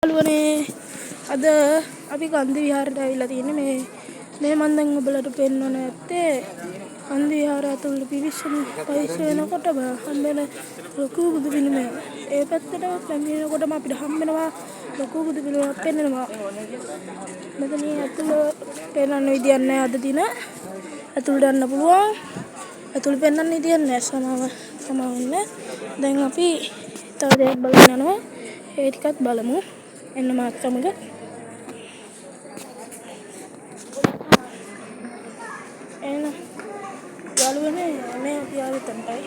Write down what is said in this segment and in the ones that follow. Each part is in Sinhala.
නේ අද අපි කන්ද විහාරයට ඇවිල්ලා තියෙන්නේ මේ මම දැන් ඔයාලට පෙන්වන්න නැත්තේ කන්ද විහාරය ඇතුළේ පිවිසෙන වෙනකොට හම්බෙන ලොකු බුදු පිළිමය. ඒ පැත්තට පැමිණෙනකොටම අපිට හම්බෙනවා ලොකු බුදු පිළිමයක් පෙන්වනවා. මෙතන ඇතුළේ පෙන්වන්න විදියක් නැහැ අද දින. ඇතුළට යන්න පුළුවන්. ඇතුළේ පෙන්වන්න විදියක් නැහැ සමාවෙන්න. දැන් අපි තව දෙයක් බලන්න යනවා. ඒ ටිකත් බලමු. එන්න මාත් සමග. එන්න යාළුවනේ මේ අපි ආවේ තැනටයි.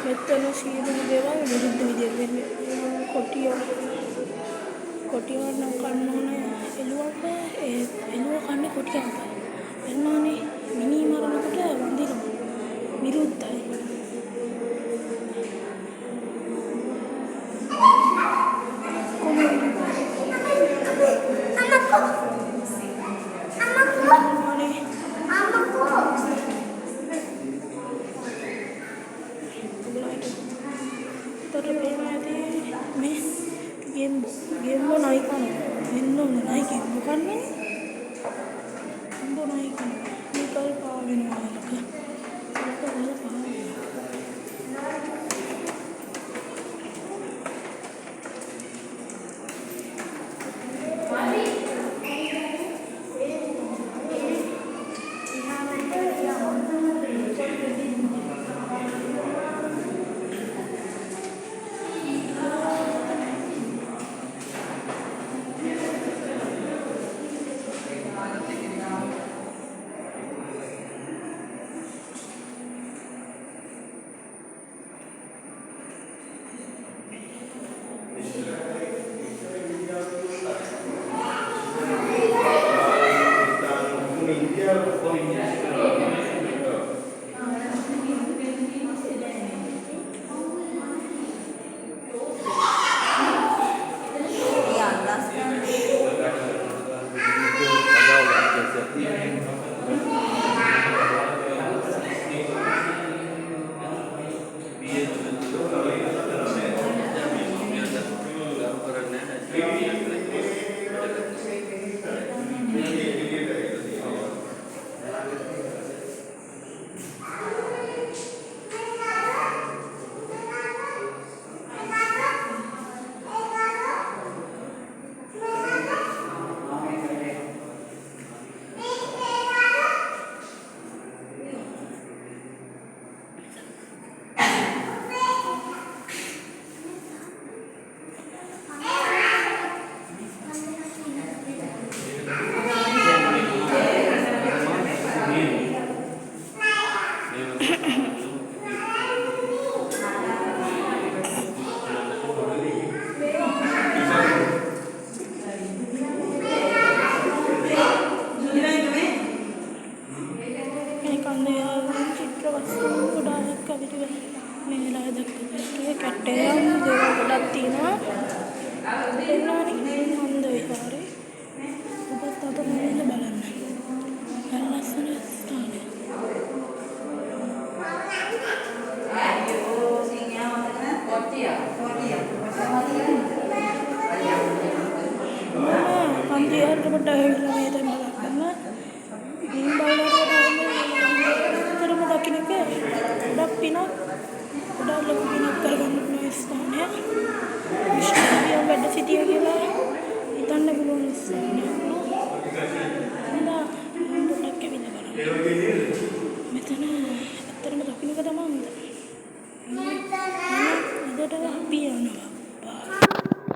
මෙතන සීදුණු දේවල් විරුද්ධ විදියට වෙන්නේ. කොටියෝ නම් කන්න ඕනේ එළුවක එළුව කන්නේ කොටියක්. එන්නෝනේ මිනි මරනකොට වඳිනවා. විරුද්ධයි. game lo naik kan window naik bukan nih window naik kan ini kalau pawin malah kan kalau pawin කැටයම් දේවල් ගොඩක් තියෙනවා. එන්නෝනේ